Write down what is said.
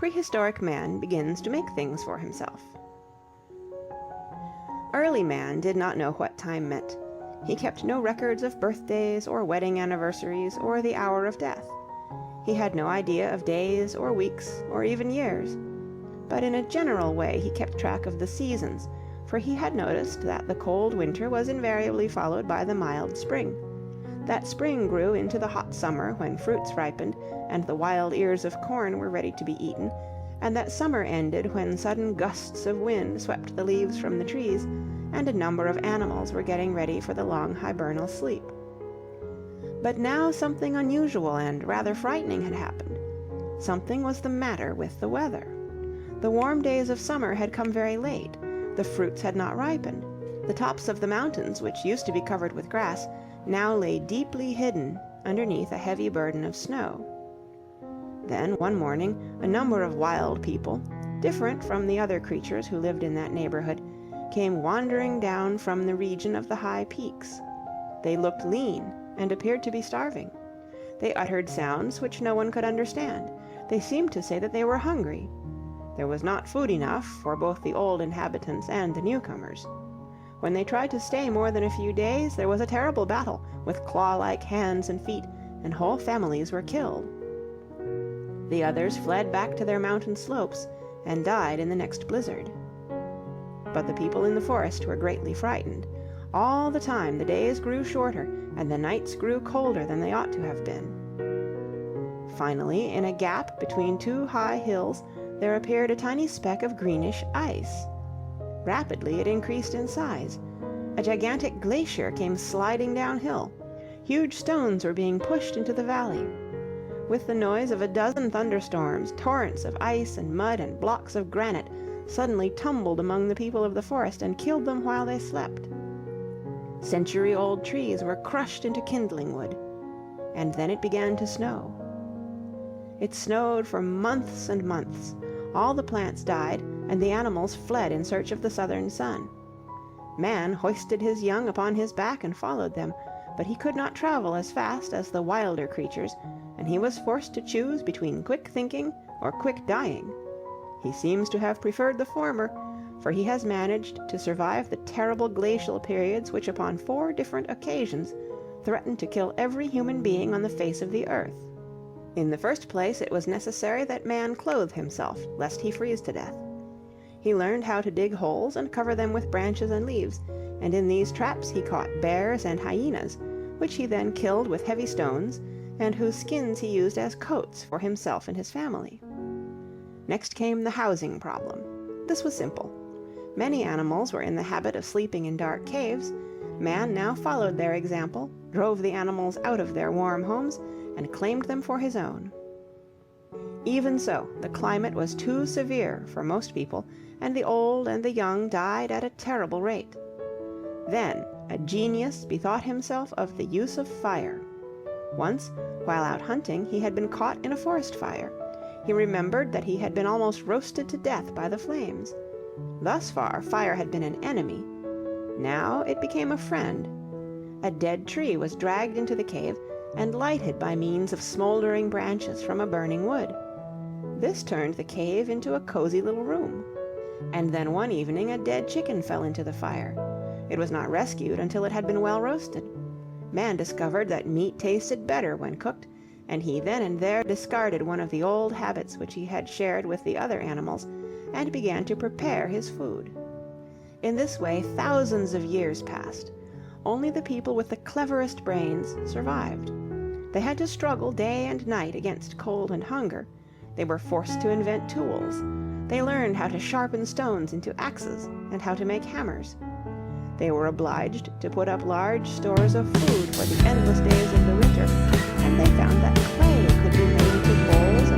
prehistoric man begins to make things for himself. Early man did not know what time meant. He kept no records of birthdays or wedding anniversaries or the hour of death. He had no idea of days or weeks or even years. But in a general way he kept track of the seasons, for he had noticed that the cold winter was invariably followed by the mild spring. That spring grew into the hot summer when fruits ripened and the wild ears of corn were ready to be eaten, and that summer ended when sudden gusts of wind swept the leaves from the trees, and a number of animals were getting ready for the long hibernal sleep. But now something unusual and rather frightening had happened. Something was the matter with the weather. The warm days of summer had come very late. The fruits had not ripened. The tops of the mountains, which used to be covered with grass, now lay deeply hidden underneath a heavy burden of snow. Then, one morning, a number of wild people, different from the other creatures who lived in that neighborhood, came wandering down from the region of the high peaks. They looked lean and appeared to be starving. They uttered sounds which no one could understand. They seemed to say that they were hungry. There was not food enough for both the old inhabitants and the newcomers. When they tried to stay more than a few days, there was a terrible battle with claw-like hands and feet, and whole families were killed. The others fled back to their mountain slopes and died in the next blizzard. But the people in the forest were greatly frightened. All the time the days grew shorter, and the nights grew colder than they ought to have been. Finally, in a gap between two high hills, there appeared a tiny speck of greenish ice. Rapidly it increased in size. A gigantic glacier came sliding downhill. Huge stones were being pushed into the valley. With the noise of a dozen thunderstorms, torrents of ice and mud and blocks of granite suddenly tumbled among the people of the forest and killed them while they slept. Century-old trees were crushed into kindling wood. And then it began to snow. It snowed for months and months. All the plants died, and the animals fled in search of the southern sun. Man hoisted his young upon his back and followed them, but he could not travel as fast as the wilder creatures, and he was forced to choose between quick thinking or quick dying. He seems to have preferred the former, for he has managed to survive the terrible glacial periods which upon 4 different occasions threatened to kill every human being on the face of the earth. In the first place, it was necessary that man clothe himself, lest he freeze to death. He learned how to dig holes and cover them with branches and leaves, and in these traps he caught bears and hyenas, which he then killed with heavy stones, and whose skins he used as coats for himself and his family. Next came the housing problem. This was simple. Many animals were in the habit of sleeping in dark caves. Man now followed their example, drove the animals out of their warm homes, and claimed them for his own. Even so, the climate was too severe for most people, and the old and the young died at a terrible rate. Then a genius bethought himself of the use of fire. Once, while out hunting, he had been caught in a forest fire. He remembered that he had been almost roasted to death by the flames. Thus far, fire had been an enemy. Now it became a friend. A dead tree was dragged into the cave and lighted by means of smoldering branches from a burning wood. This turned the cave into a cozy little room. And then one evening a dead chicken fell into the fire. It was not rescued until it had been well roasted. Man discovered that meat tasted better when cooked, and he then and there discarded one of the old habits which he had shared with the other animals, and began to prepare his food. In this way thousands of years passed. Only the people with the cleverest brains survived. They had to struggle day and night against cold and hunger. They were forced to invent tools. They learned how to sharpen stones into axes and how to make hammers. They were obliged to put up large stores of food for the endless days of the winter, and they found that clay could be made into bowls